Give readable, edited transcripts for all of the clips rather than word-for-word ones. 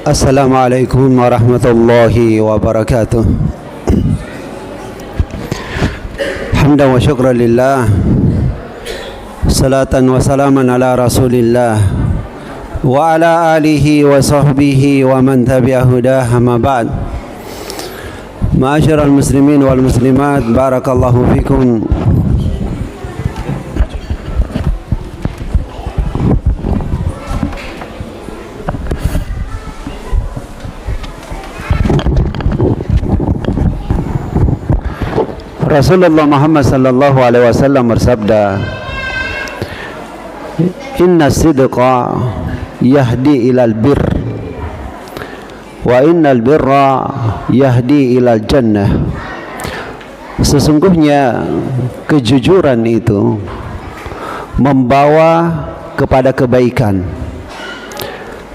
Assalamualaikum warahmatullahi wabarakatuh. Hamdan wa syukran lillah, salatan wa salaman ala rasulillah wa ala alihi wa sahbihi wa man tabi'a hudah, amma ba'd. Ma'asyiral muslimin wal muslimat, barakallahu fikum. Rasulullah Muhammad sallallahu alaihi wasallam bersabda, "Inna sidqa yahdi ilal bir, wa innal birra yahdi ilal jannah." Sesungguhnya kejujuran itu membawa kepada kebaikan,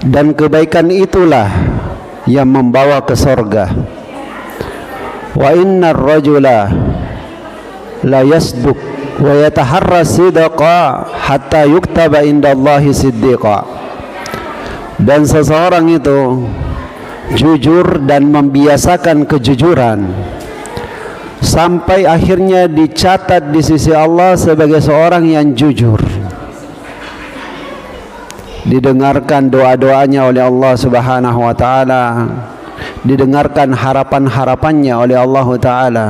dan kebaikan itulah yang membawa ke surga. Wa innar rajula la yasduq wa yataharra sidqa hatta yuktaba indallahi siddiqa. Dan seseorang itu jujur dan membiasakan kejujuran sampai akhirnya dicatat di sisi Allah sebagai seorang yang jujur. Didengarkan doa-doanya oleh Allah Subhanahu wa taala, didengarkan harapan-harapannya oleh Allah taala.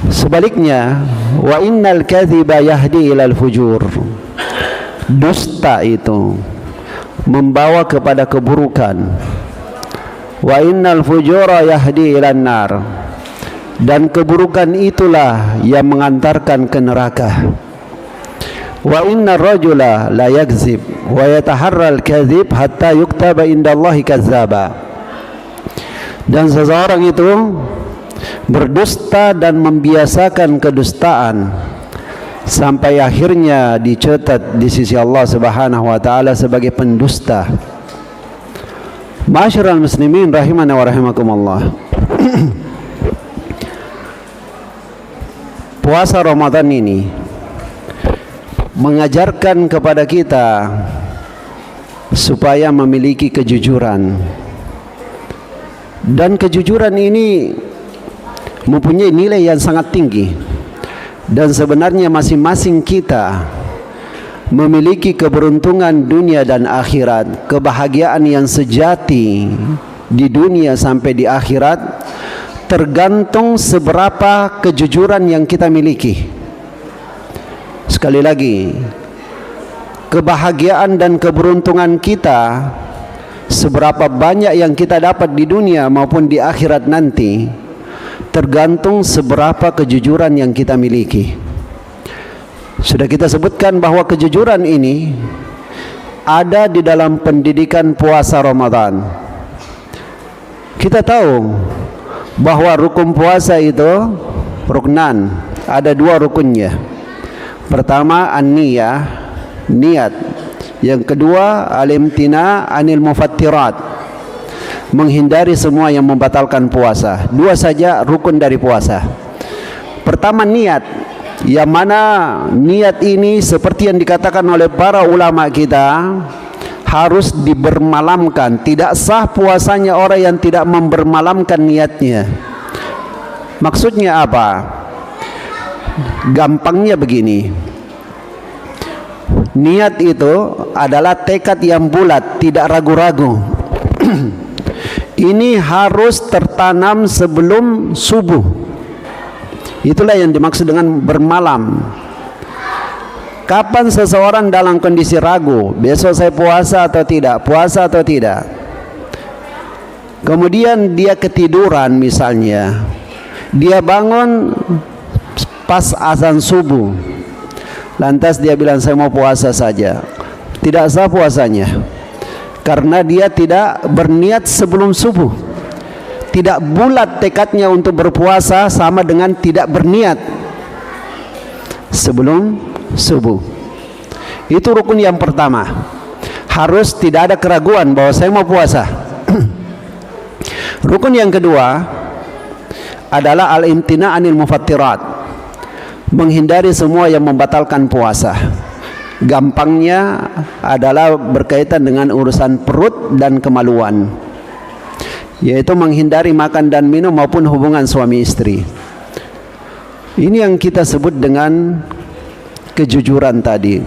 Sebaliknya, wa innal kadhiba yahdi ilal fujur. Dusta itu membawa kepada keburukan. Wa innal fujura yahdi ilan nar. Dan keburukan itulah yang mengantarkan ke neraka. Wa innar rajula la yakzib wa yataharra al-kadhib hatta yuktaba indallahi kazzaba. Dan seseorang itu berdusta dan membiasakan kedustaan sampai akhirnya dicatat di sisi Allah Subhanahu wa taala sebagai pendusta. Ma'asyiral muslimin rahimana wa rahimakumullah. Puasa Ramadan ini mengajarkan kepada kita supaya memiliki kejujuran, dan kejujuran ini mempunyai nilai yang sangat tinggi, dan sebenarnya masing-masing kita memiliki keberuntungan dunia dan akhirat, kebahagiaan yang sejati di dunia sampai di akhirat tergantung seberapa kejujuran yang kita miliki. Sekali lagi, kebahagiaan dan keberuntungan kita, seberapa banyak yang kita dapat di dunia maupun di akhirat nanti, tergantung seberapa kejujuran yang kita miliki. Sudah kita sebutkan bahwa kejujuran ini ada di dalam pendidikan puasa Ramadan. Kita tahu bahwa rukun puasa itu ruknan, ada dua rukunnya. Pertama an-niyah, niat. Yang kedua al-imtina anil mufattirat, menghindari semua yang membatalkan puasa. Dua saja rukun dari puasa. Pertama niat, yang mana niat ini seperti yang dikatakan oleh para ulama kita harus dibermalamkan. Tidak sah puasanya orang yang tidak membermalamkan niatnya. Maksudnya apa? Gampangnya begini, niat itu adalah tekad yang bulat, tidak ragu-ragu. Ini harus tertanam sebelum subuh. Itulah yang dimaksud dengan bermalam. Kapan seseorang dalam kondisi ragu, besok saya puasa atau tidak, puasa atau tidak, kemudian dia ketiduran misalnya, dia bangun pas azan subuh, lantas dia bilang saya mau puasa saja, tidak sah puasanya, karena dia tidak berniat sebelum subuh. Tidak bulat tekadnya untuk berpuasa, sama dengan tidak berniat sebelum subuh. Itu rukun yang pertama. Harus tidak ada keraguan bahwa saya mau puasa. Rukun yang kedua adalah al-imtina anil mufattirat, menghindari semua yang membatalkan puasa. Gampangnya adalah berkaitan dengan urusan perut dan kemaluan, yaitu menghindari makan dan minum maupun hubungan suami istri. Ini yang kita sebut dengan kejujuran tadi.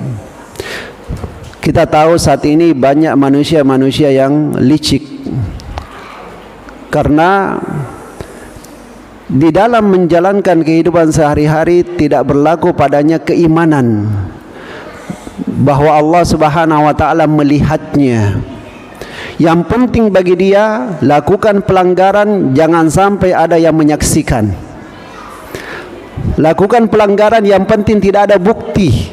Kita tahu saat ini banyak manusia-manusia yang licik, karena di dalam menjalankan kehidupan sehari-hari tidak berlaku padanya keimanan bahwa Allah Subhanahu wa taala melihatnya. Yang penting bagi dia lakukan pelanggaran, jangan sampai ada yang menyaksikan. Lakukan pelanggaran, yang penting tidak ada bukti.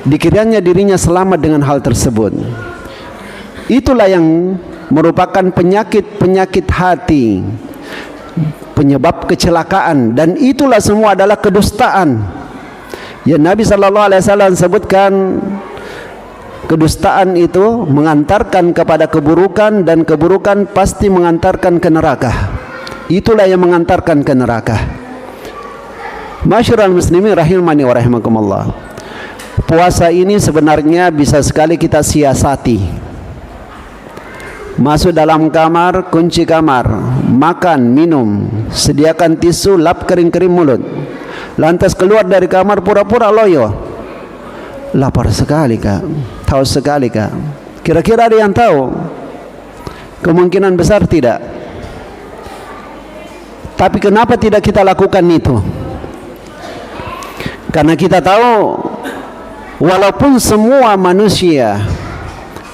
Dikiranya dirinya selamat dengan hal tersebut. Itulah yang merupakan penyakit-penyakit hati, penyebab kecelakaan, dan itulah semua adalah kedustaan. Ya, Nabi SAW sebutkan kedustaan itu mengantarkan kepada keburukan, dan keburukan pasti mengantarkan ke neraka. Itulah yang mengantarkan ke neraka. Masyarul muslimin rahimani wa rahimakumullah. Puasa ini sebenarnya bisa sekali kita siasati. Masuk dalam kamar, kunci kamar, makan, minum, sediakan tisu, lap kering-kering mulut. Lantas keluar dari kamar pura-pura loyo. Lapar sekali kak, tahu sekali kak. Kira-kira ada yang tahu? Kemungkinan besar tidak. Tapi kenapa tidak kita lakukan itu? Karena kita tahu, walaupun semua manusia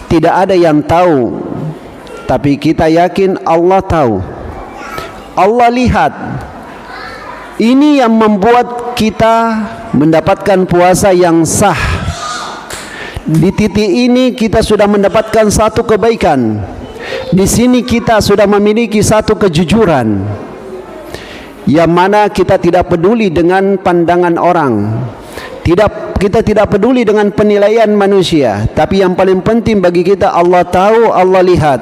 tidak ada yang tahu, tapi kita yakin Allah tahu, Allah lihat. Ini yang membuat kita mendapatkan puasa yang sah. Di titik ini kita sudah mendapatkan satu kebaikan. Di sini kita sudah memiliki satu kejujuran, yang mana kita tidak peduli dengan pandangan orang. Kita tidak peduli dengan penilaian manusia, tapi yang paling penting bagi kita, Allah tahu, Allah lihat.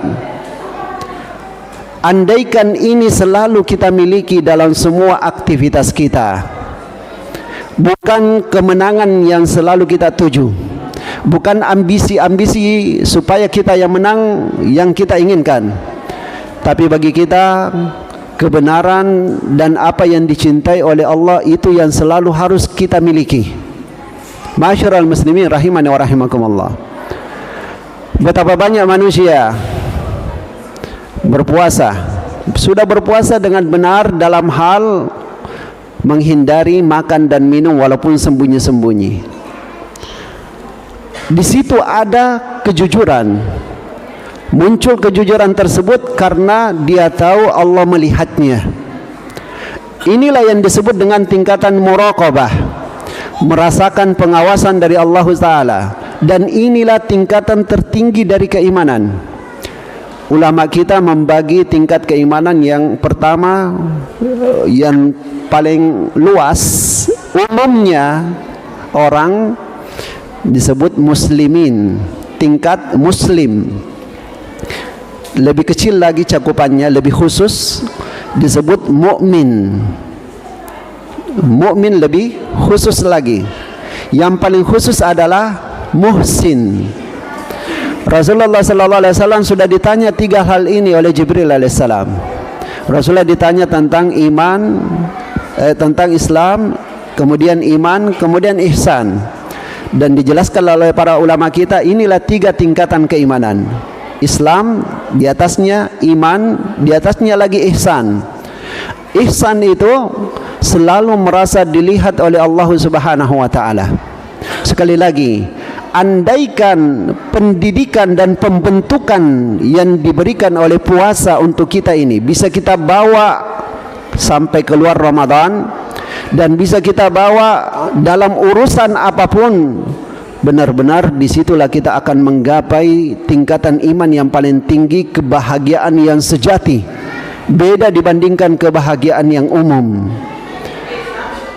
Andaikan ini selalu kita miliki dalam semua aktivitas kita, bukan kemenangan yang selalu kita tuju, bukan ambisi-ambisi supaya kita yang menang yang kita inginkan, tapi bagi kita kebenaran dan apa yang dicintai oleh Allah, itu yang selalu harus kita miliki. Masyarul muslimin rahimani wa rahimakumullah. Betapa banyak manusia berpuasa, sudah berpuasa dengan benar dalam hal menghindari makan dan minum walaupun sembunyi-sembunyi. Di situ ada kejujuran. Muncul kejujuran tersebut karena dia tahu Allah melihatnya. Inilah yang disebut dengan tingkatan muraqabah, merasakan pengawasan dari Allah Ta'ala. Dan inilah tingkatan tertinggi dari keimanan. Ulama kita membagi tingkat keimanan yang pertama, yang paling luas, umumnya orang disebut muslimin, tingkat muslim. Lebih kecil lagi cakupannya, lebih khusus disebut mukmin. Mukmin lebih khusus lagi. Yang paling khusus adalah muhsin. Rasulullah SAW sudah ditanya 3 hal ini oleh Jibril alaihissalam. Rasulullah ditanya tentang iman, tentang Islam, kemudian iman, kemudian ihsan. Dan dijelaskan oleh para ulama kita, inilah 3 tingkatan keimanan. Islam, di atasnya iman, di atasnya lagi ihsan. Ihsan itu selalu merasa dilihat oleh Allah Subhanahu wa taala. Sekali lagi, andaikan pendidikan dan pembentukan yang diberikan oleh puasa untuk kita ini bisa kita bawa sampai keluar Ramadan, dan bisa kita bawa dalam urusan apapun, benar-benar disitulah kita akan menggapai tingkatan iman yang paling tinggi, kebahagiaan yang sejati, beda dibandingkan kebahagiaan yang umum.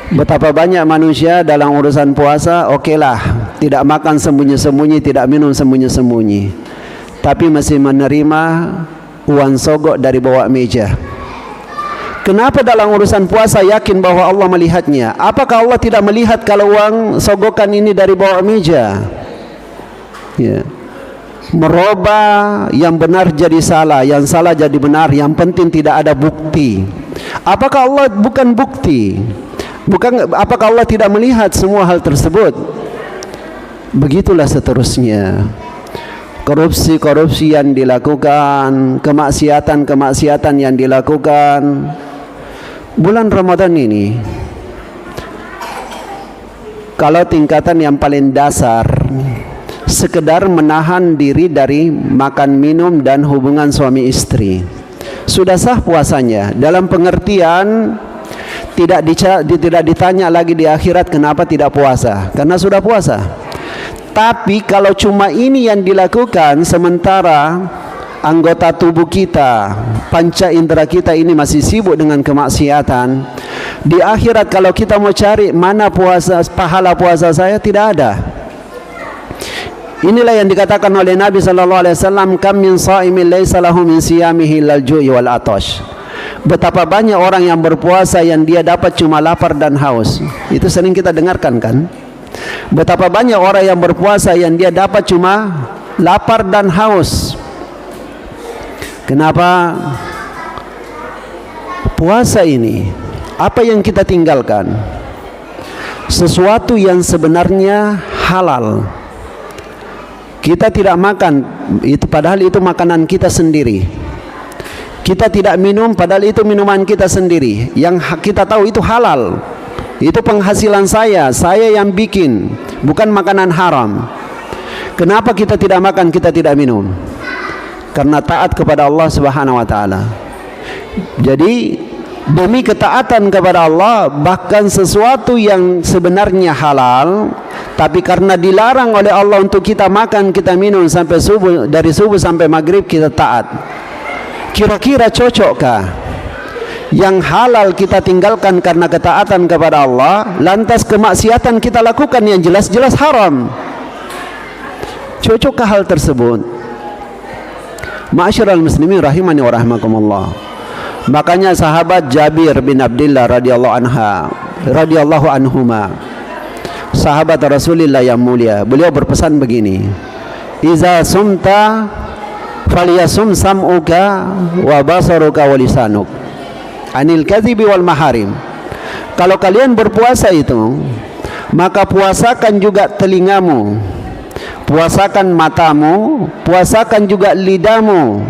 Betapa banyak manusia dalam urusan puasa, okelah, tidak makan sembunyi-sembunyi, tidak minum sembunyi-sembunyi, tapi masih menerima uang sogok dari bawah meja. Kenapa dalam urusan puasa yakin bahwa Allah melihatnya? Apakah Allah tidak melihat kalau uang sogokan ini dari bawah meja? Ya. Merubah yang benar jadi salah, yang salah jadi benar, yang penting tidak ada bukti. Apakah Allah bukan bukti? Apakah Allah tidak melihat semua hal tersebut? Begitulah seterusnya. Korupsi-korupsi yang dilakukan, kemaksiatan-kemaksiatan yang dilakukan. Bulan Ramadan ini, kalau tingkatan yang paling dasar, sekedar menahan diri dari makan minum dan hubungan suami istri, sudah sah puasanya. Dalam pengertian tidak ditanya lagi di akhirat kenapa tidak puasa, karena sudah puasa. Tapi kalau cuma ini yang dilakukan sementara anggota tubuh kita, panca indera kita ini masih sibuk dengan kemaksiatan, di akhirat kalau kita mau cari mana pahala puasa saya, tidak ada. Inilah yang dikatakan oleh Nabi sallallahu alaihi wasallam, kam min shaimin laisa lahu min siyamihi illal ju'i wal atash. Betapa banyak orang yang berpuasa yang dia dapat cuma lapar dan haus. Itu sering kita dengarkan kan? Betapa banyak orang yang berpuasa yang dia dapat cuma lapar dan haus. Kenapa? Puasa ini, apa yang kita tinggalkan? Sesuatu yang sebenarnya halal. Kita tidak makan, itu padahal itu makanan kita sendiri. Kita tidak minum, padahal itu minuman kita sendiri. Yang kita tahu itu halal. Itu penghasilan saya yang bikin, bukan makanan haram. Kenapa kita tidak makan, kita tidak minum? Karena taat kepada Allah Subhanahu wa taala. Jadi demi ketaatan kepada Allah, bahkan sesuatu yang sebenarnya halal, tapi karena dilarang oleh Allah untuk kita makan, kita minum sampai subuh, dari subuh sampai maghrib kita taat. Kira-kira cocokkah yang halal kita tinggalkan karena ketaatan kepada Allah, lantas kemaksiatan kita lakukan yang jelas-jelas haram? Cocokkah hal tersebut? Ma'asyiral muslimin rahimani wa rahimakumullah. Makanya sahabat Jabir bin Abdullah radhiyallahu anhuma, sahabat Rasulullah yang mulia, beliau berpesan begini, iza sumta falyasum sam'uka wa basaruka wa lisanuk anil kadhibi wal maharim. Kalau kalian berpuasa itu, maka puasakan juga telingamu, puasakan matamu, puasakan juga lidahmu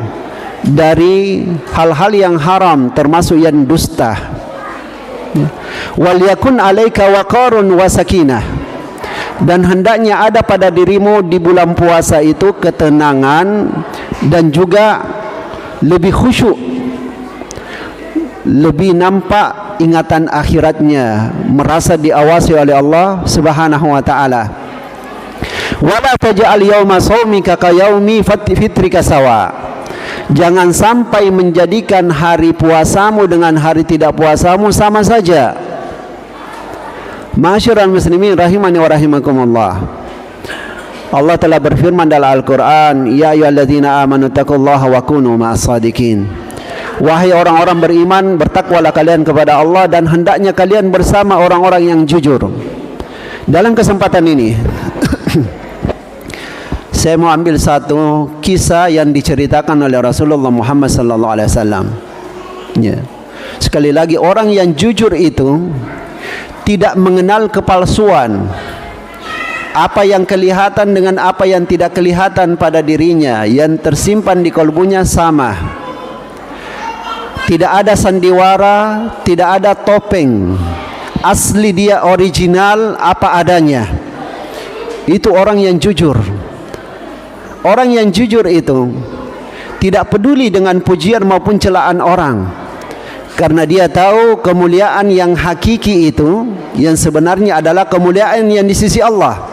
dari hal-hal yang haram, termasuk yang dusta. Wal yakun alaika waqarun wa sakinah. Dan hendaknya ada pada dirimu di bulan puasa itu ketenangan dan juga lebih khusyuk, lebih nampak ingatan akhiratnya, merasa diawasi oleh Allah Subhanahu wa taala. Wala taj'al yauma shaumika ka yaumi fitrika sawa. Jangan sampai menjadikan hari puasamu dengan hari tidak puasamu sama saja. Ma'asyiral muslimin rahimani wa rahimakumullah. Allah telah berfirman dalam Al-Quran, ya ayyuhalladzina amanu taqullaha wa kunu ma'as shadiqin. Wahai orang-orang beriman, bertakwalah kalian kepada Allah dan hendaknya kalian bersama orang-orang yang jujur. Dalam kesempatan ini saya mau ambil satu kisah yang diceritakan oleh Rasulullah Muhammad sallallahu alaihi wasallam. Ya. Sekali lagi, orang yang jujur itu tidak mengenal kepalsuan. Apa yang kelihatan dengan apa yang tidak kelihatan pada dirinya, yang tersimpan di kalbunya sama. Tidak ada sandiwara, tidak ada topeng. Asli dia original apa adanya. Itu orang yang jujur. Orang yang jujur itu tidak peduli dengan pujian maupun celaan orang, karena dia tahu kemuliaan yang hakiki itu, yang sebenarnya adalah kemuliaan yang di sisi Allah.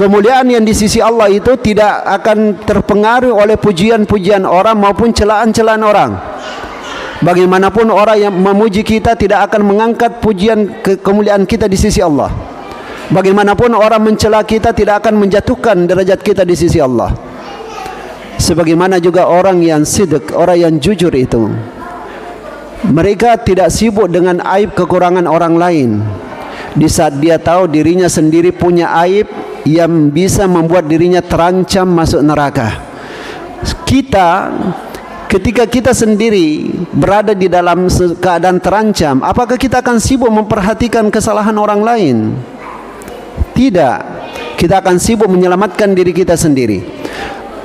Kemuliaan yang di sisi Allah itu tidak akan terpengaruh oleh pujian-pujian orang maupun celaan-celaan orang. Bagaimanapun orang yang memuji kita tidak akan mengangkat pujian kemuliaan kita di sisi Allah. Bagaimanapun orang mencela kita tidak akan menjatuhkan derajat kita di sisi Allah. Sebagaimana juga orang yang sidq, orang yang jujur itu Mereka tidak sibuk dengan aib kekurangan orang lain. Di saat dia tahu dirinya sendiri punya aib yang bisa membuat dirinya terancam masuk neraka. Ketika kita sendiri berada di dalam keadaan terancam, apakah kita akan sibuk memperhatikan kesalahan orang lain? Tidak. Kita akan sibuk menyelamatkan diri kita sendiri.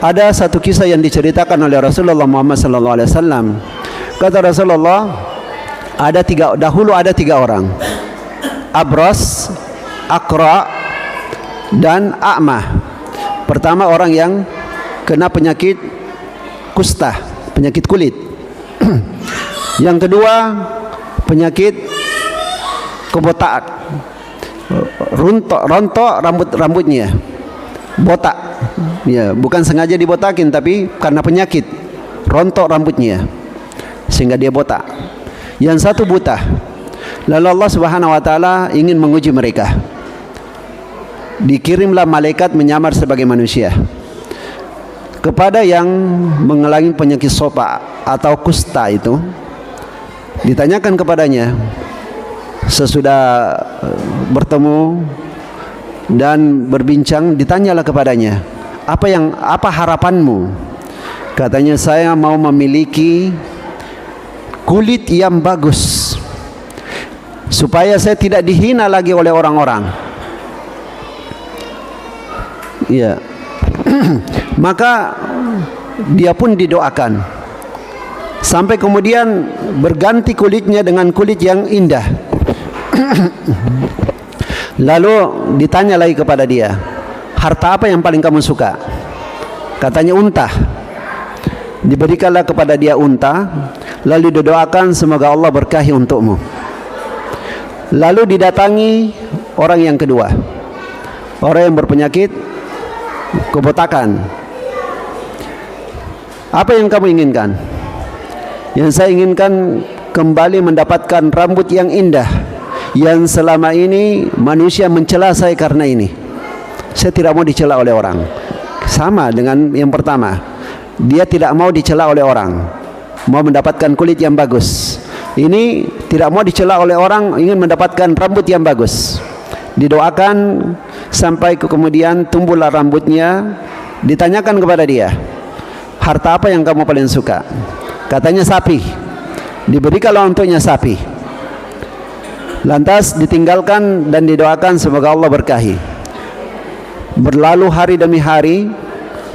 Ada satu kisah yang diceritakan oleh Rasulullah Muhammad SAW. Kata Rasulullah, dahulu ada tiga orang, Abras, Aqra, dan A'mah. Pertama orang yang kena penyakit kusta, penyakit kulit. Yang kedua penyakit kebotak, rontok rambutnya, botak. Ya, bukan sengaja dibotakin, tapi karena penyakit rontok rambutnya sehingga dia botak. Yang satu buta. Lalu Allah Subhanahu wa taala ingin menguji mereka. Dikirimlah malaikat menyamar sebagai manusia kepada yang mengalami penyakit sopa atau kusta itu. Ditanyakan kepadanya sesudah bertemu dan berbincang, ditanyalah kepadanya, apa harapanmu? Katanya, saya mau memiliki kulit yang bagus supaya saya tidak dihina lagi oleh orang-orang. Ya. Maka dia pun didoakan sampai kemudian berganti kulitnya dengan kulit yang indah. Lalu ditanya lagi kepada dia, harta apa yang paling kamu suka? Katanya unta. Diberikanlah kepada dia unta, lalu didoakan semoga Allah berkahi untukmu. Lalu didatangi orang yang kedua, orang yang berpenyakit kebotakan. Apa yang kamu inginkan? Yang saya inginkan kembali mendapatkan rambut yang indah, yang selama ini manusia mencela saya karena ini. Saya tidak mau dicela oleh orang. Sama dengan yang pertama, dia tidak mau dicela oleh orang, mau mendapatkan kulit yang bagus. Ini tidak mau dicela oleh orang, ingin mendapatkan rambut yang bagus. Didoakan sampai kemudian tumbuhlah rambutnya. Ditanyakan kepada dia, harta apa yang kamu paling suka? Katanya sapi. Diberikanlah untuknya sapi. Lantas ditinggalkan dan didoakan semoga Allah berkahi. Berlalu hari demi hari,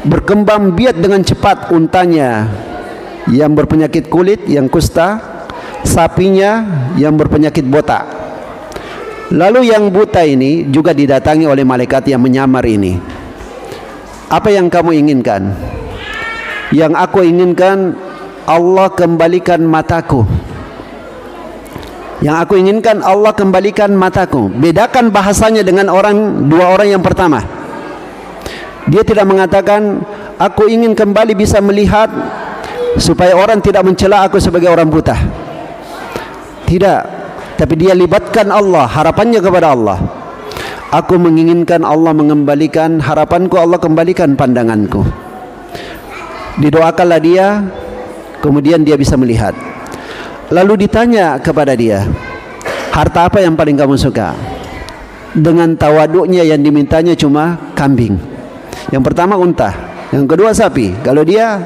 berkembang biak dengan cepat untanya yang berpenyakit kulit, yang kusta, sapinya yang berpenyakit botak. Lalu yang buta ini juga didatangi oleh malaikat yang menyamar ini. Apa yang kamu inginkan? Yang aku inginkan Allah kembalikan mataku. Yang aku inginkan Allah kembalikan mataku. Bedakan bahasanya dengan dua orang yang pertama. Dia tidak mengatakan aku ingin kembali bisa melihat supaya orang tidak mencela aku sebagai orang buta. Tidak, tapi dia libatkan Allah, harapannya kepada Allah. Aku menginginkan Allah mengembalikan harapanku, Allah kembalikan pandanganku. Didoakanlah dia, kemudian dia bisa melihat. Lalu ditanya kepada dia, harta apa yang paling kamu suka? Dengan tawaduknya yang dimintanya cuma kambing. Yang pertama unta, yang kedua sapi. Kalau dia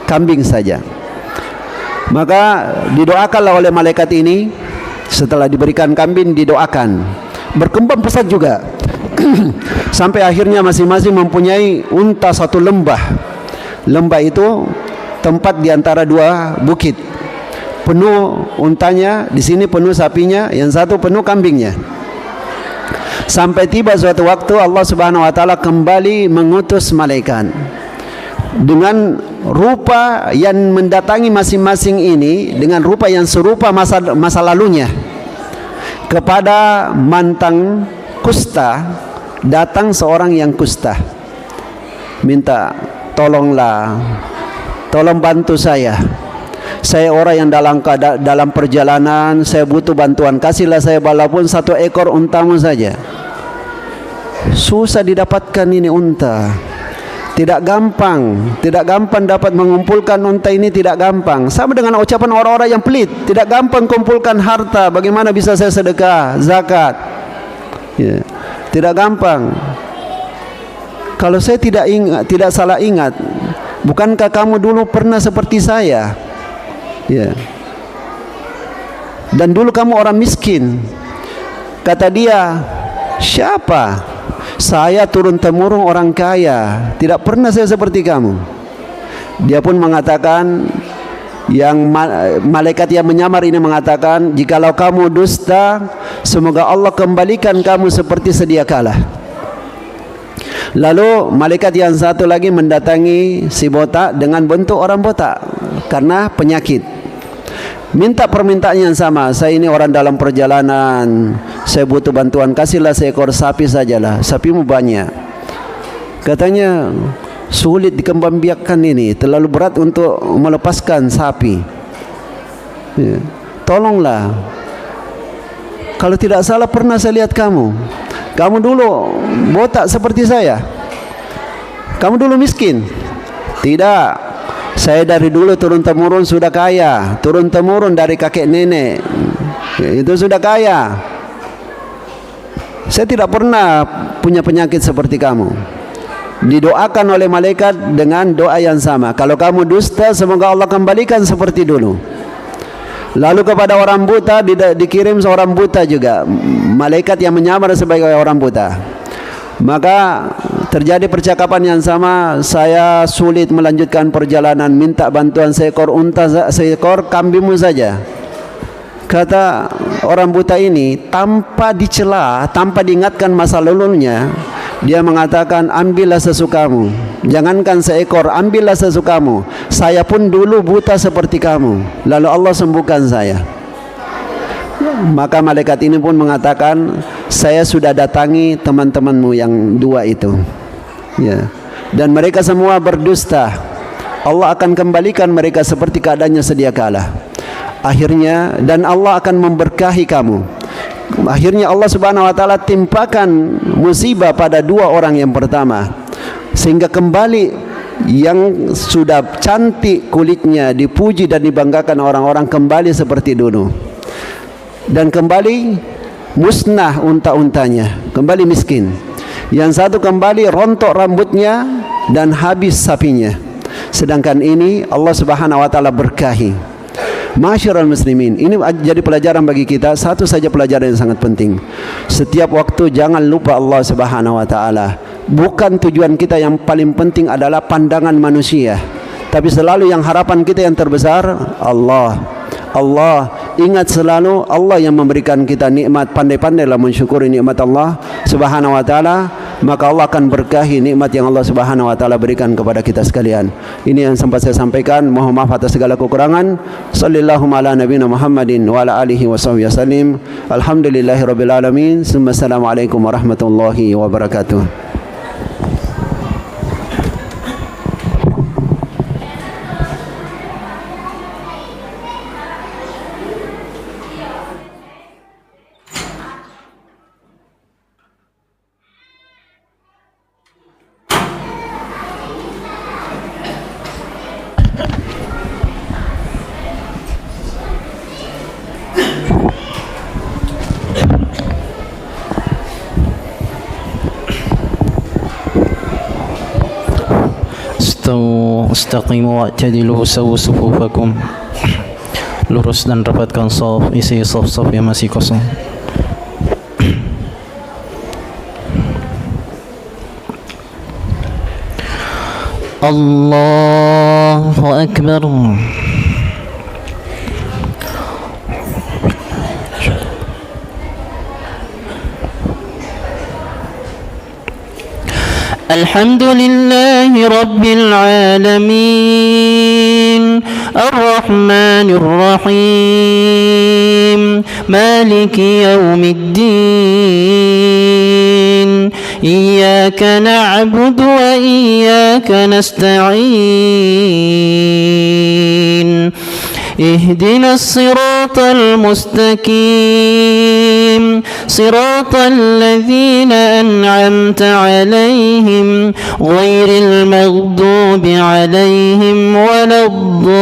kambing saja. Maka didoakanlah oleh malaikat ini. Setelah diberikan kambing, didoakan. Berkembang pesat juga. Sampai akhirnya masing-masing mempunyai unta satu lembah. Lembah itu tempat di antara dua bukit. Penuh untanya, di sini penuh sapinya, yang satu penuh kambingnya. Sampai tiba suatu waktu Allah Subhanahu wa taala kembali mengutus malaikat dengan rupa yang mendatangi masing-masing ini dengan rupa yang serupa masa lalunya. Kepada mantan kusta datang seorang yang kusta, minta tolonglah, tolong bantu saya. Saya orang yang dalam perjalanan, saya butuh bantuan, kasihlah saya walaupun satu ekor untamu saja. Susah didapatkan ini unta. Tidak gampang dapat mengumpulkan unta ini, tidak gampang. Sama dengan ucapan orang-orang yang pelit, tidak gampang kumpulkan harta. Bagaimana bisa saya sedekah, zakat? Ya, tidak gampang. Kalau saya tidak salah ingat, bukankah kamu dulu pernah seperti saya? Ya. Dan dulu kamu orang miskin. Kata dia, siapa? Saya turun temurun orang kaya, tidak pernah saya seperti kamu. Dia pun mengatakan, malaikat yang menyamar ini mengatakan, jikalau kamu dusta, semoga Allah kembalikan kamu seperti sedia kala. Lalu malaikat yang satu lagi mendatangi si botak dengan bentuk orang botak karena penyakit. Minta permintaan yang sama. Saya ini orang dalam perjalanan, saya butuh bantuan, kasihlah seekor sapi sajalah. Sapimu banyak. Katanya sulit dikembangbiakkan ini, terlalu berat untuk melepaskan sapi. Ya. Tolonglah. Kalau tidak salah pernah saya lihat kamu. Kamu dulu botak seperti saya. Kamu dulu miskin. Tidak. Saya dari dulu turun temurun sudah kaya, turun temurun dari kakek nenek, itu sudah kaya. Saya tidak pernah punya penyakit seperti kamu. Didoakan oleh malaikat dengan doa yang sama. Kalau kamu dusta, semoga Allah kembalikan seperti dulu. Lalu kepada orang buta dikirim seorang buta juga, malaikat yang menyamar sebagai orang buta. Maka terjadi percakapan yang sama. Saya sulit melanjutkan perjalanan, minta bantuan seekor unta, seekor kambingmu saja. Kata orang buta ini, tanpa dicela, tanpa diingatkan masa lalunya, dia mengatakan, ambillah sesukamu, jangankan seekor, ambillah sesukamu. Saya pun dulu buta seperti kamu, lalu Allah sembuhkan saya. Maka malaikat ini pun mengatakan, saya sudah datangi teman-temanmu yang dua itu, ya, dan mereka semua berdusta. Allah akan kembalikan mereka seperti keadaannya sedia kala. Akhirnya, dan Allah akan memberkahi kamu. Akhirnya Allah Subhanahu wa taala timpakan musibah pada dua orang yang pertama, sehingga kembali yang sudah cantik kulitnya dipuji dan dibanggakan orang-orang kembali seperti dulu. Dan kembali musnah unta-untanya, kembali miskin. Yang satu kembali rontok rambutnya dan habis sapinya. Sedangkan ini Allah Subhanahu wa taala berkahi. Masyarul muslimin, ini jadi pelajaran bagi kita. Satu saja pelajaran yang sangat penting. Setiap waktu jangan lupa Allah Subhanahu wa taala. Bukan tujuan kita yang paling penting adalah pandangan manusia, tapi selalu yang harapan kita yang terbesar Allah. Allah, ingat selalu Allah yang memberikan kita nikmat. Pandai-pandailah mensyukuri nikmat Allah Subhanahu wa taala, maka Allah akan berkahi nikmat yang Allah Subhanahu wa taala berikan kepada kita sekalian. Ini yang sempat saya sampaikan. Mohon maaf atas segala kekurangan. Sallallahu ala nabiyina Muhammadin wa ala alihi washabihi wasallim. Alhamdulillahirabbil alamin. Assalamualaikum warahmatullahi wabarakatuh. Istaqimu wa'tadilu sawu sufufakum. Lurus dan rapatkan saf, isi saf-saf yang masih kosong. Allahu Akbar. الحمد لله رب العالمين الرحمن الرحيم مالك يوم الدين إياك نعبد وإياك نستعين اهدنا الصراط المستقيم صراط الذين أنعمت عليهم غير المغضوب عليهم ولا الضالين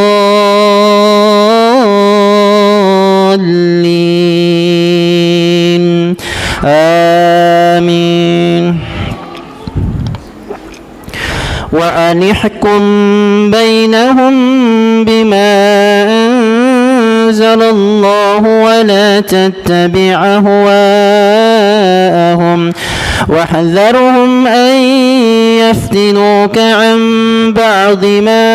آمين. وأن احكم بينهم بما أنزل الله ولا تتبع أهواءهم واحذرهم أن يفتنوك عن بعض ما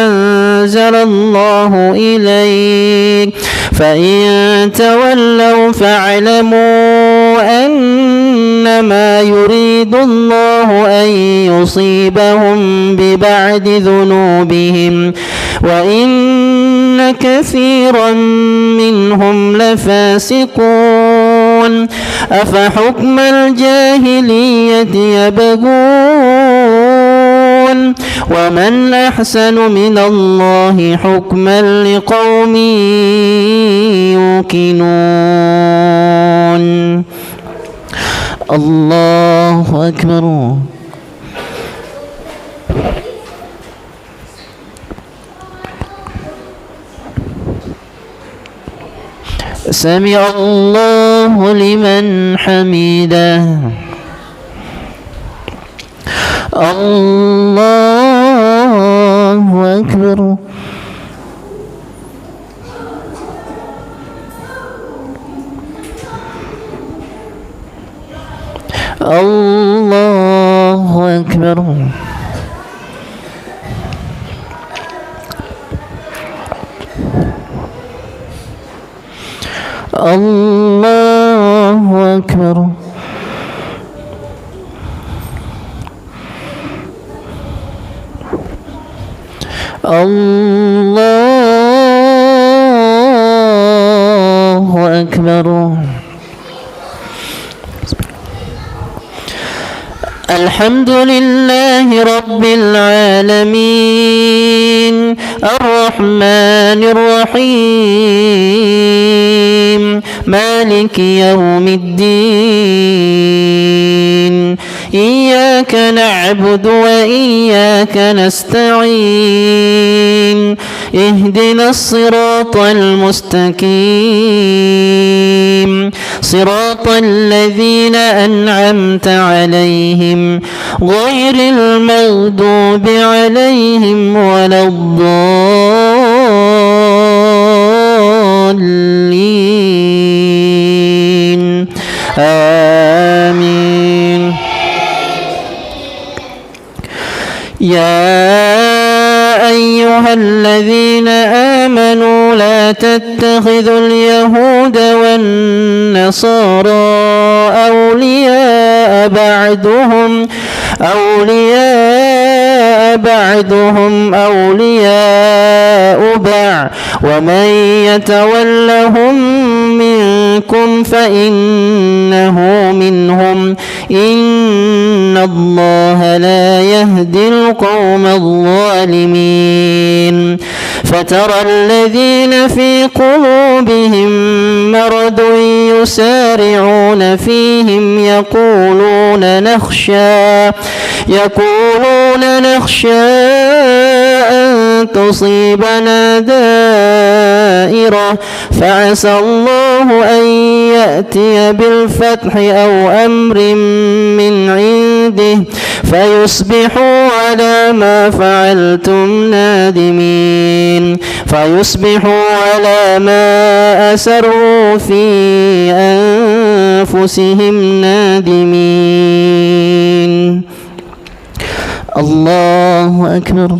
أنزل الله إليك فإن تولوا فاعلموا أنما يريد الله أن يصيبهم ببعض ذنوبهم وإن كثيرا منهم لفاسقون. أفحكم الجاهلية يبغون ومن أحسن من الله حكما لقوم يوقنون. الله أكبر. سمع الله لمن حمده. الله أكبر. الله أكبر. الله أكبر. الله أكبر. الحمد لله رب العالمين الرحمن الرحيم مالك يوم الدين إياك نعبد وإياك نستعين اهدنا الصراط المستقيم صراط الذين أنعمت عليهم غير المغضوب عليهم ولا الضالين آمين. يا أيها الذين آمنوا لا تتخذوا اليهود والنصارى أولياء بعضهم أولياء بعض ومن يتولهم منكم فإنه منهم إن الله لا يهدي القوم الظالمين. فترى الذين في قلوبهم مرض يسارعون فيهم يقولون نخشى أن تصيبنا دائرة فعسى الله أن يأتي بالفتح أو أمر من عنده فيصبحوا على ما فعلتم نادمين أسروا في أنفسهم نادمين. الله أكبر.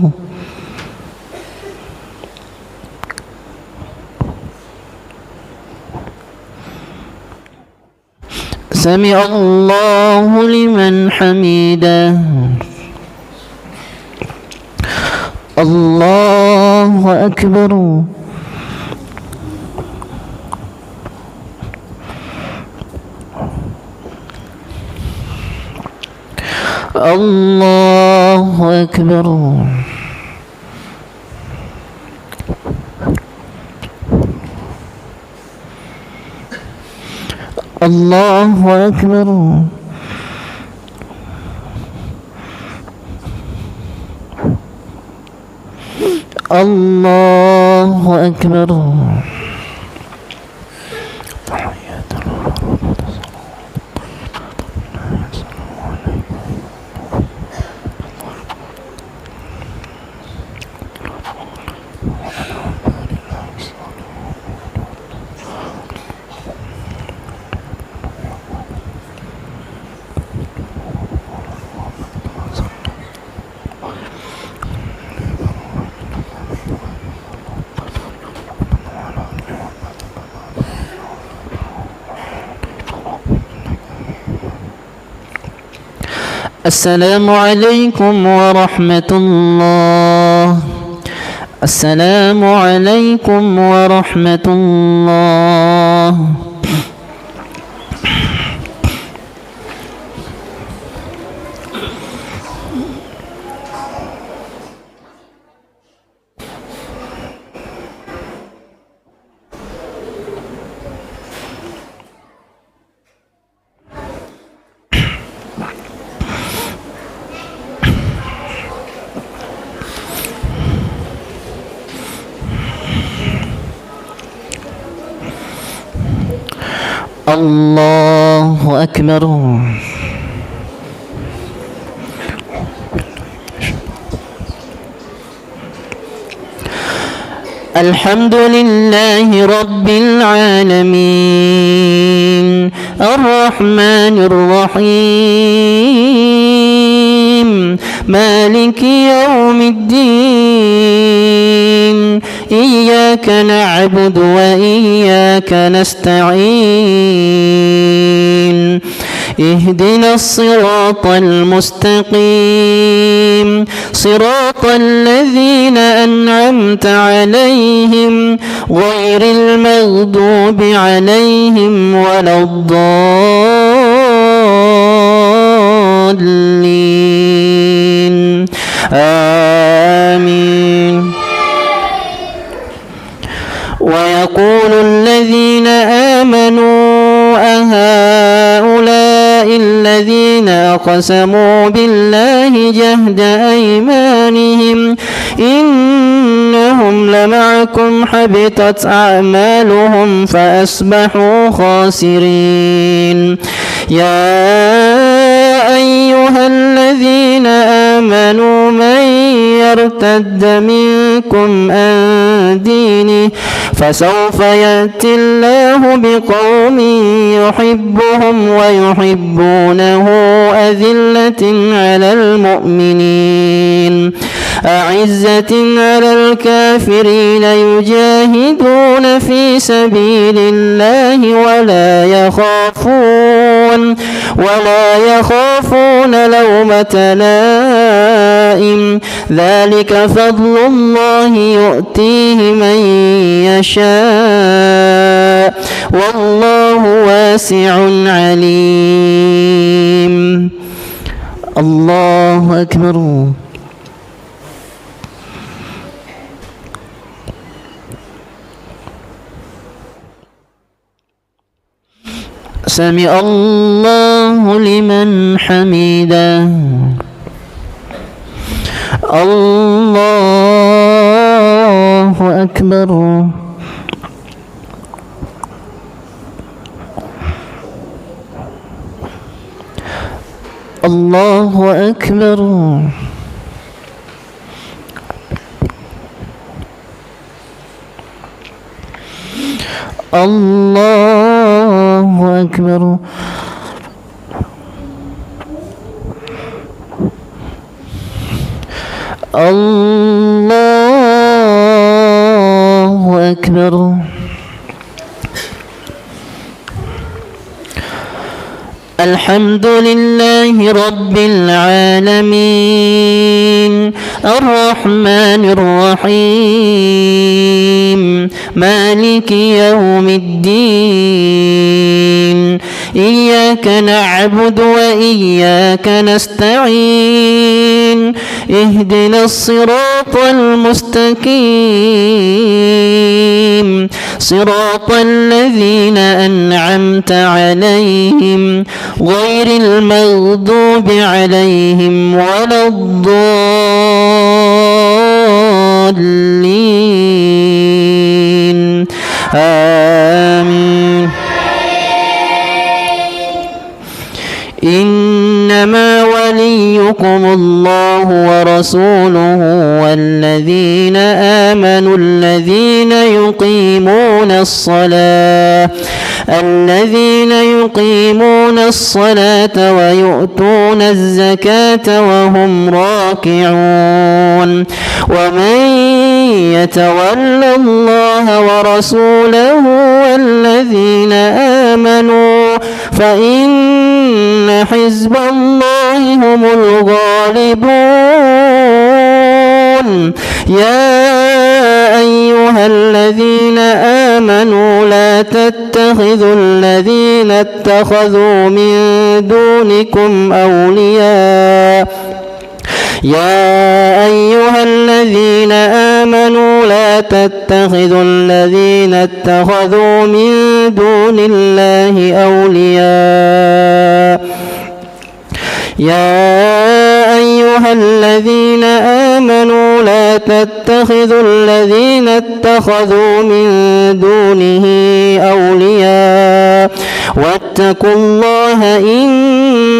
سمع الله لمن حمده. الله أكبر. الله أكبر. الله أكبر. الله أكبر. السلام عليكم ورحمة الله. السلام عليكم ورحمة الله. الله أكبر. الحمد لله رب العالمين الرحمن الرحيم مالك يوم الدين إياك نعبد وإياك نستعين اهدنا الصراط المستقيم صراط الذين أنعمت عليهم غير المغضوب عليهم ولا الضالين آمين. ويقول الذين آمنوا أهؤلاء الذين أقسموا بالله جهد أيمانهم إنهم لمعكم حبطت أعمالهم فأصبحوا خاسرين. يا أيها الذين آمنوا من يرتد منكم عن دينه فسوف يأتي الله بقوم يحبهم ويحبونه أذلة على المؤمنين أعزة على الكافرين يجاهدون في سبيل الله ولا يخافون لومة لائم ذلك فضل الله يؤتيه من يشاء والله واسع عليم. الله أكبر. سمع الله لمن حمده. الله أكبر. الله أكبر. الله أكبر. الله أكبر. الحمد لله رب العالمين الرحمن الرحيم مالك يوم الدين إياك نعبد وإياك نستعين اهدنا الصراط المستقيم صراط الذين أنعمت عليهم غير المغضوب عليهم ولا الضالين آمين. إنما وليكم الله ورسوله والذين آمنوا الذين يقيمون الصلاة ويؤتون الزكاة وهم راكعون ومن يتول الله ورسوله والذين آمنوا فإن حزب الله هم الغالبون. يا أيها الذين آمنوا لا تتخذوا الذين اتخذوا من دونكم أولياء يا أيها الذين آمنوا لا تتخذوا الذين اتخذوا من دون الله أولياء يا أيها الذين آمنوا لا تتخذوا الذين اتخذوا من دونه أولياء واتقوا الله إن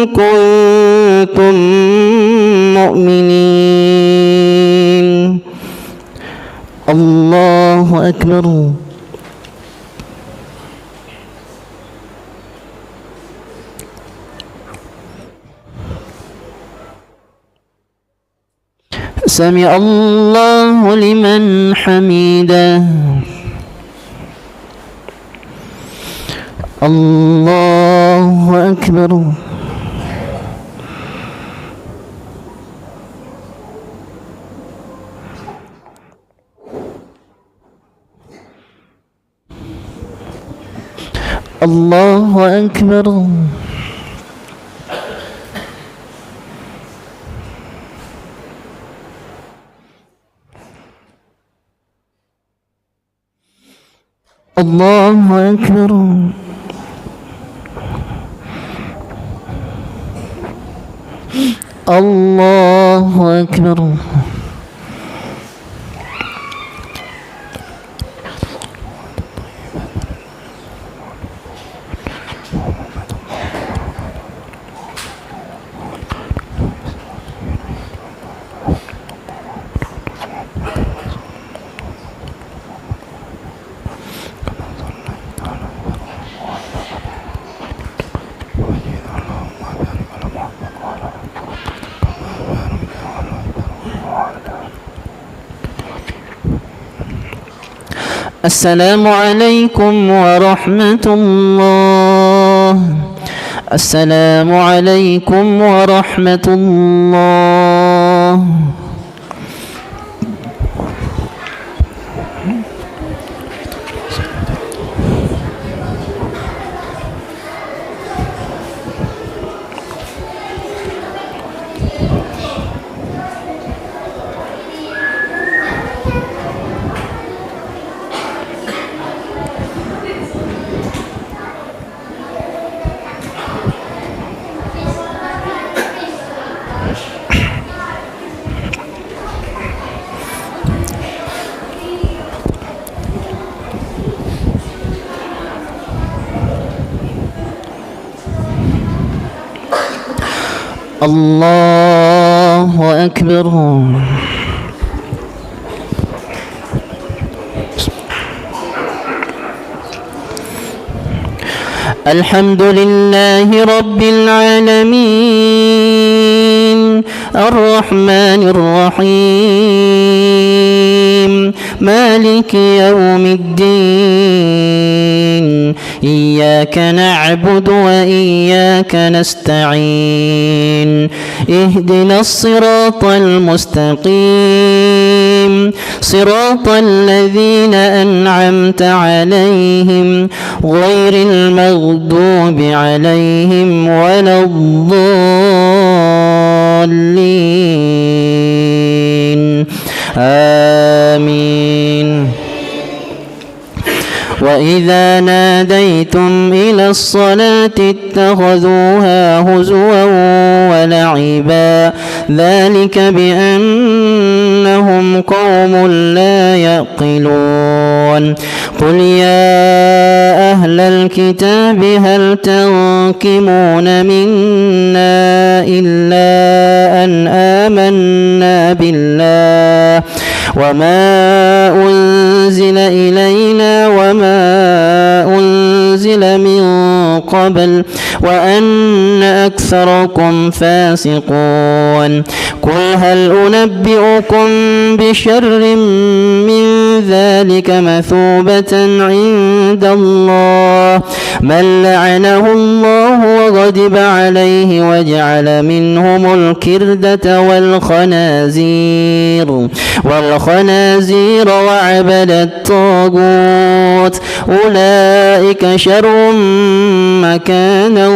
كنتم مؤمنين. الله أكبر. سمع الله لمن حمده. الله أكبر. الله أكبر. الله أكبر. الله أكبر. السلام عليكم ورحمة الله. السلام عليكم ورحمة الله. الله أكبر. الحمد لله رب العالمين الرحمن الرحيم مالك يوم الدين إياك نعبد وإياك نستعين اهدنا الصراط المستقيم عليهم صراط الذين أنعمت عليهم غير المغضوب عليهم ولا الضالين آمين. وإذا ناديتم إلى الصلاة اتخذوها هزوا ولعبا ذلك بأنهم قوم لا يعقلون. قل يا أهل الكتاب هل تنقمون منا إلا أن آمنا بالله وما أنزل إلينا وما أنزل من قبل وأن أكثركم فاسقون. قل هل أنبئكم بشر من ذلك مثوبة عند الله من لعنه الله وغضب عليه وجعل منهم الكردة والخنازير وعبد الطاغوت أولئك شر مكانا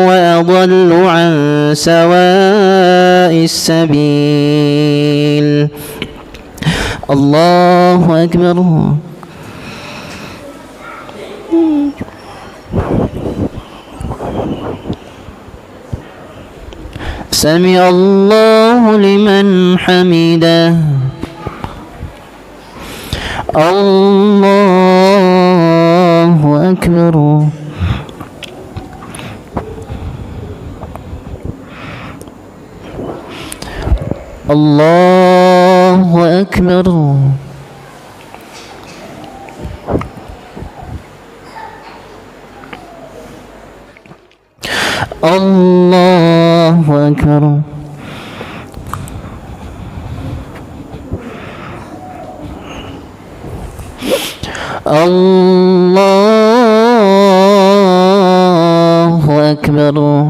وأضل عن سواء السبيل. الله أكبر. سمع الله لمن حمده. الله أكبر. الله أكبر. الله أكبر. الله أكبر.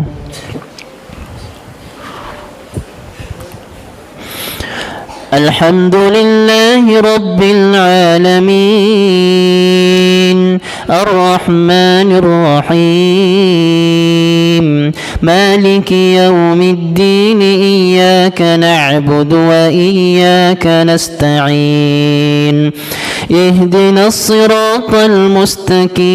الحمد لله رب العالمين الرحمن الرحيم مالك يوم الدين إياك نعبد وإياك نستعين اهدنا الصراط المستقيم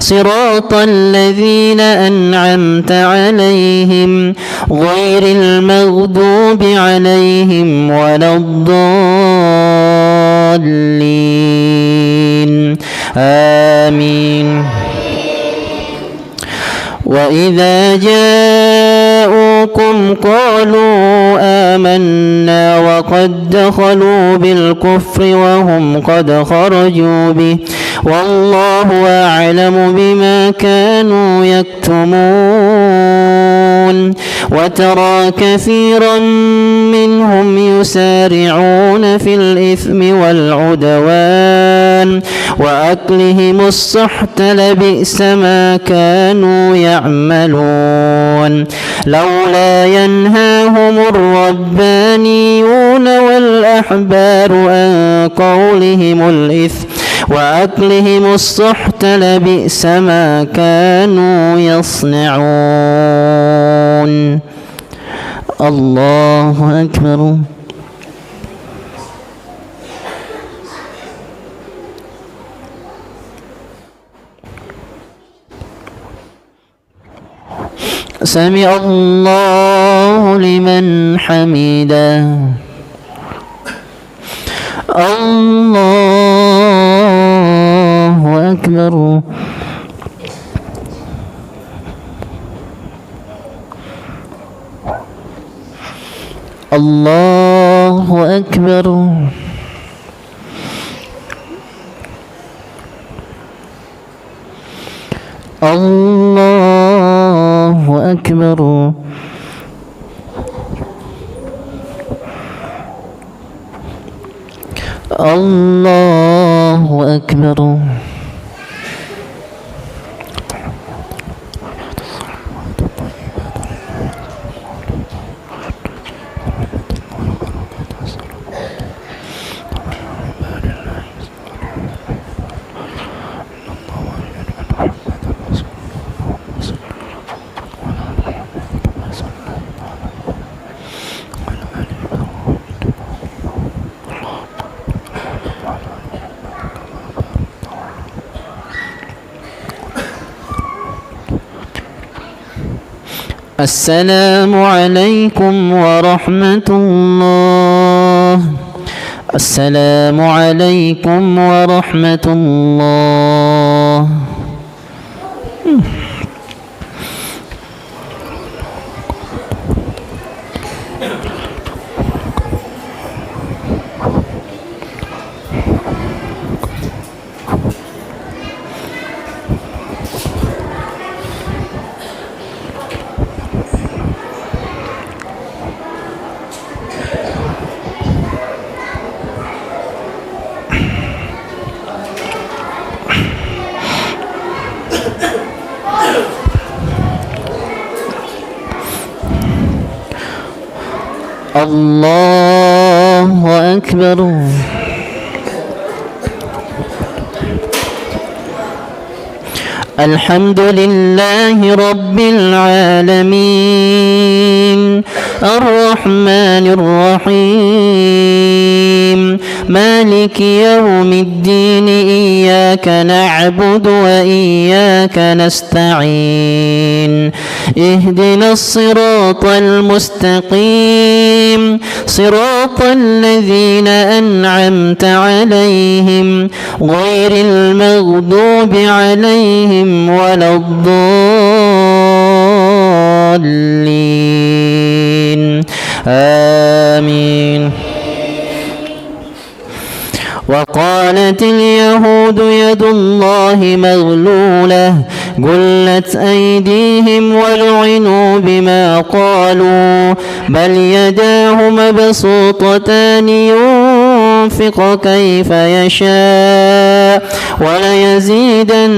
صراط الذين أنعمت عليهم غير المغضوب عليهم ولا الضالين آمين. وإذا جاءوكم قالوا آمنا وقد دخلوا بالكفر وهم قد خرجوا به والله أعلم بما كانوا يكتمون. وترى كثيرا منهم يسارعون في الإثم والعدوان وأكلهم السحت لبئس ما كانوا يعملون. لولا ينهاهم الربانيون والأحبار عن قولهم الإثم وأكلهم السحت لبئس ما كانوا يصنعون. الله أكبر. سمع الله لمن حمده. الله أكبر. الله أكبر. الله أكبر. الله أكبر. السلام عليكم ورحمة الله. السلام عليكم ورحمة الله. الله أكبر. الحمد لله رب العالمين الرحمن الرحيم مالك يوم الدين إياك نعبد وإياك نستعين اهدنا الصراط المستقيم صراط الذين أنعمت عليهم غير المغضوب عليهم ولا الضالين آمين. وقالت اليهود يد الله مغلولة غلت أيديهم ولعنوا بما قالوا بل يداه مبسوطتان ينفق كيف يشاء وليزيدن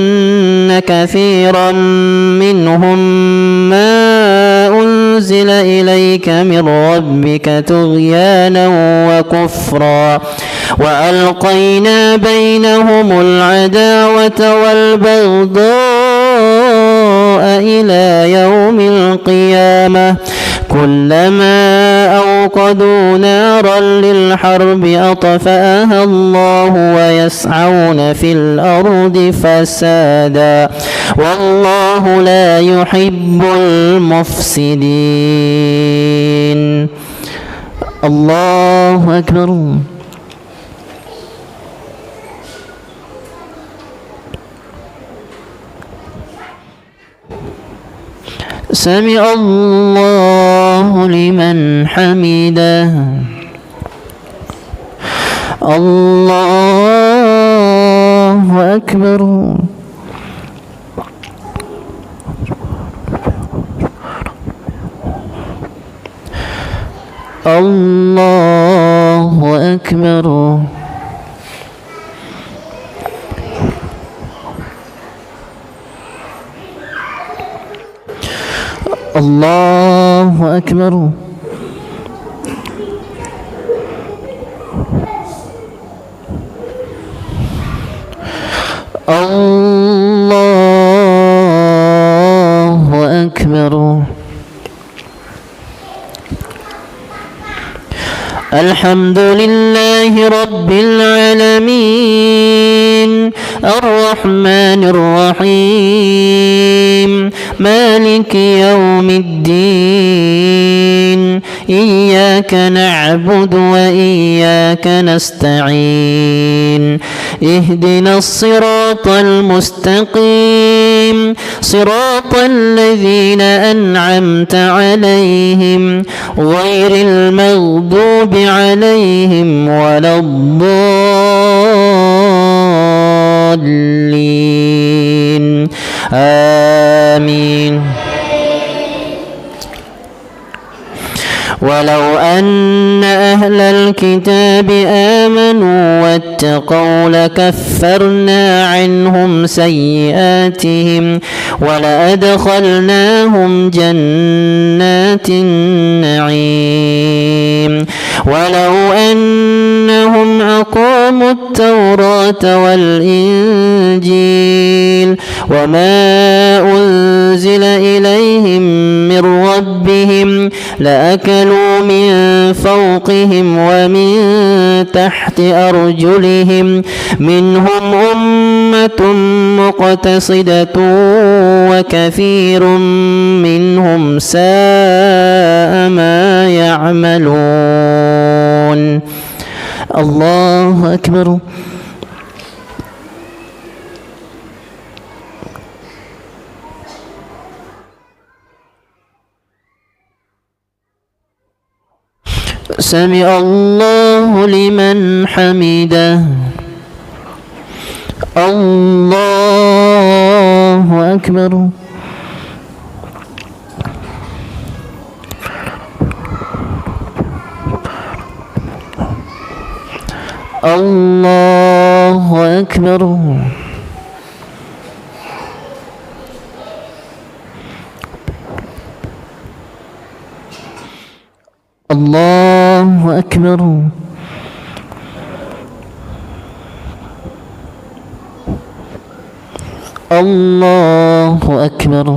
كثيرا منهم ما أنزل إليك من ربك طغيانا وكفرا وألقينا بينهم العداوة والبغضاء إلى يوم القيامة كلما أوقدوا نارا للحرب أطفأها الله ويسعون في الأرض فسادا والله لا يحب المفسدين. الله أكبر. سمع الله لمن حمده. الله أكبر. الله أكبر. الله أكبر. الله أكبر. الحمد لله رب العالمين الرحمن الرحيم مالك يوم الدين إياك نعبد وإياك نستعين اهدنا الصراط المستقيم صراط الذين أنعمت عليهم غير المغضوب عليهم ولا الضالين آمين. ولو أن أهل الكتاب آمنوا واتقوا لكفرنا عنهم سيئاتهم ولأدخلناهم جنات النعيم ولو أنهم أقاموا التوراة والإنجيل وما أنزل إليهم من ربهم لأكلوا من فوقهم ومن تحت أرجلهم منهم أمة مقتصدة وكثير منهم ساء ما يعملون. الله أكبر. سمع الله لمن حمده. الله أكبر. الله أكبر. الله أكبر. الله أكبر.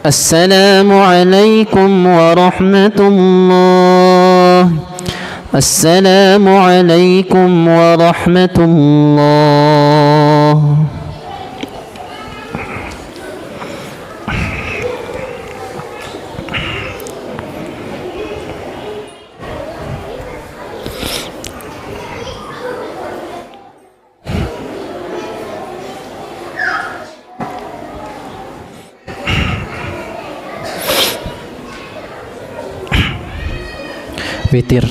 السلام عليكم ورحمة الله. السلام عليكم ورحمة الله. Witir.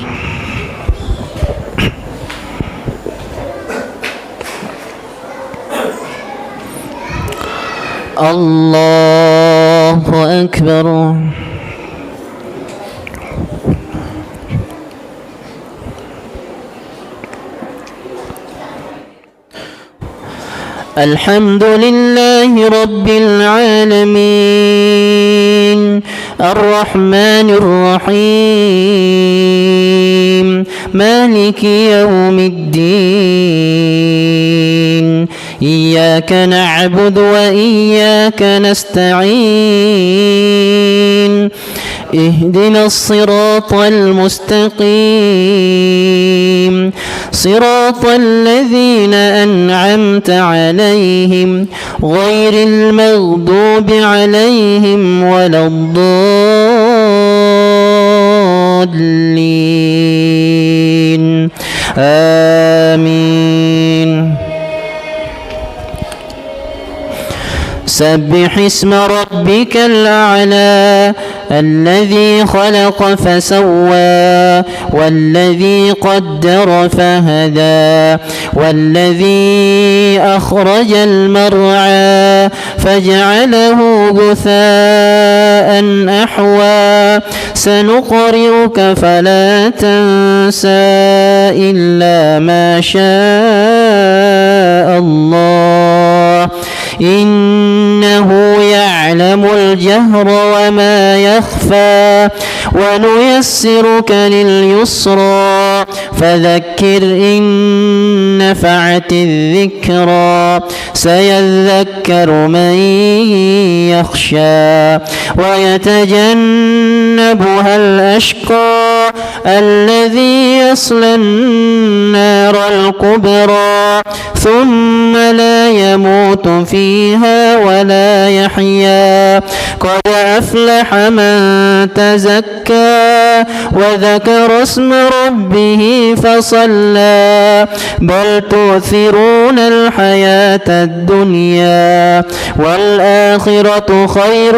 Allahu Akbar. الحمد لله رب العالمين الرحمن الرحيم مالك يوم الدين إياك نعبد وإياك نستعين اهدنا الصراط المستقيم صراط الذين أنعمت عليهم غير المغضوب عليهم ولا الضالين آمين. سبح اسم ربك الأعلى الذي خلق فسوى والذي قدر فهدى والذي أخرج المرعى فجعله غثاء أحوى سنقرئك فلا تنسى إلا ما شاء الله إنه يعلم الجهر وما يخفى ونيسرك لليسرى فذكر إن نفعت الذكرى سيذكر من يخشى ويتجنبها الأشقى الذي يصلى النار الكبرى ثم لا يموت فيها ولا يحيا قد أفلح من تزكى وذكر اسم ربه فصلى بل تؤثرون الحياة الدنيا والآخرة خير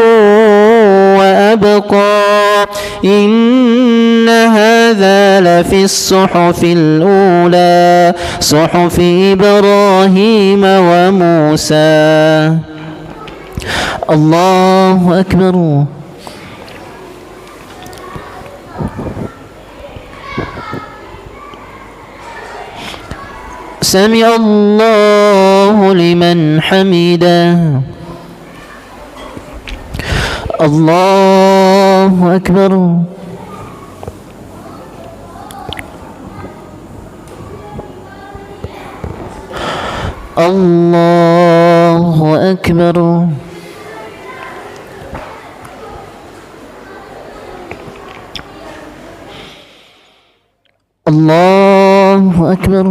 وأبقى إن هذا لفي الصحف الأولى صحف إبراهيم وموسى. الله أكبر. سمع الله لمن حمده. الله أكبر. الله أكبر. الله أكبر.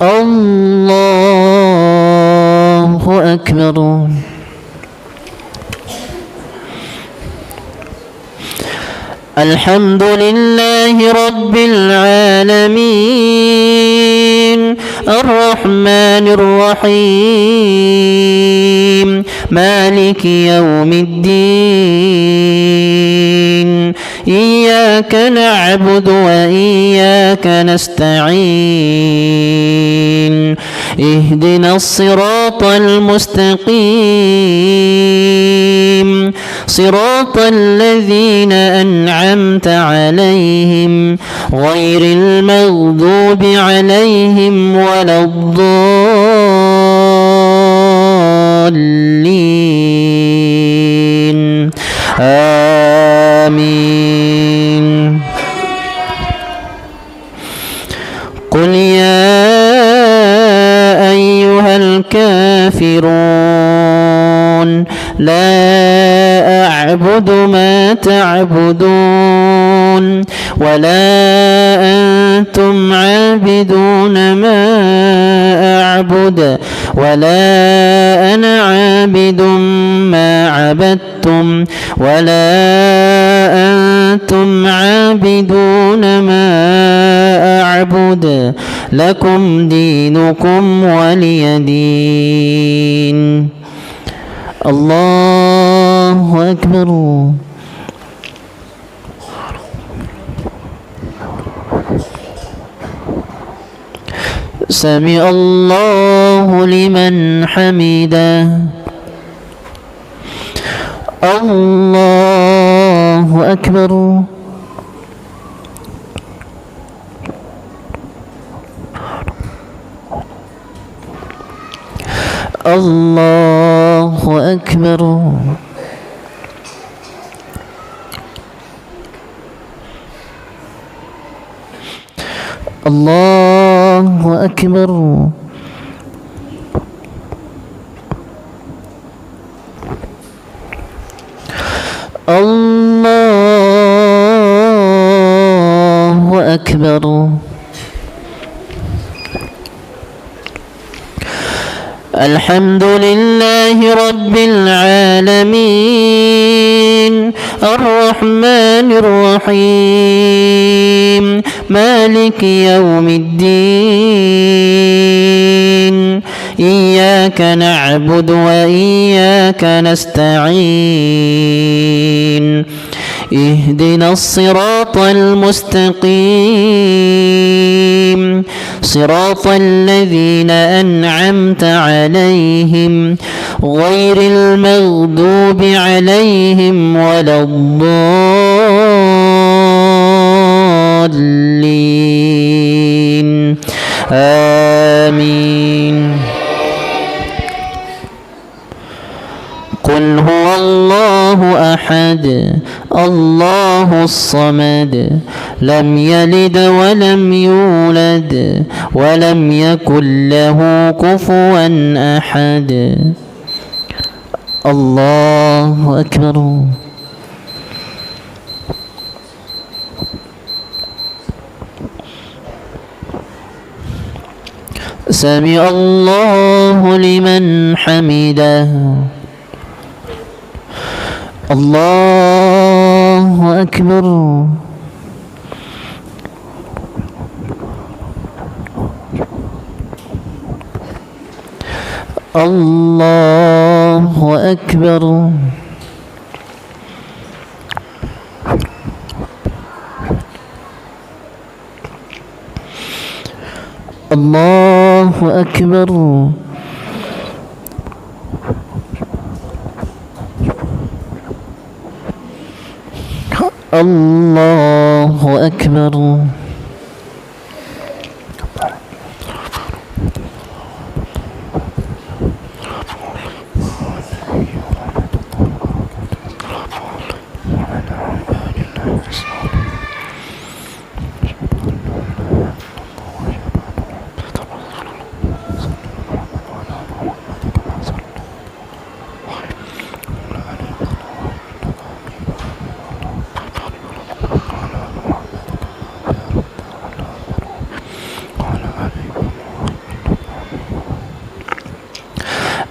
الله أكبر. الحمد لله رب العالمين الرحمن الرحيم مالك يوم الدين إياك نعبد وإياك نستعين اهدنا الصراط المستقيم صراط الذين أنعمت عليهم غير المغضوب عليهم ولا الضالين آمين. قل يا أيها الكافرون لا أعبد ما تعبدون ولا أنتم عابدون ما أعبد ولا أنا عابد ما عبدتم ولا أنتم عابدون ما أعبد لكم دينكم ولي دين. الله أكبر. سمع الله لمن حمده. الله أكبر. الله أكبر. الله أكبر. الله أكبر. الحمد لله رب العالمين الرحمن الرحيم مالك يوم الدين إياك نعبد وإياك نستعين اهدنا الصراط المستقيم صراط الذين أنعمت عليهم غير المغضوب عليهم ولا الضالين آمين. قل هو الله أحد الله الصمد لم يلد ولم يولد ولم يكن له كفوا أحد. الله أكبر. سمع الله لمن حمده. الله أكبر. الله أكبر. الله أكبر. الله أكبر.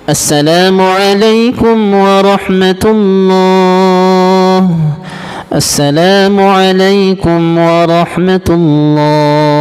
السلام عليكم ورحمة الله. السلام عليكم ورحمة الله.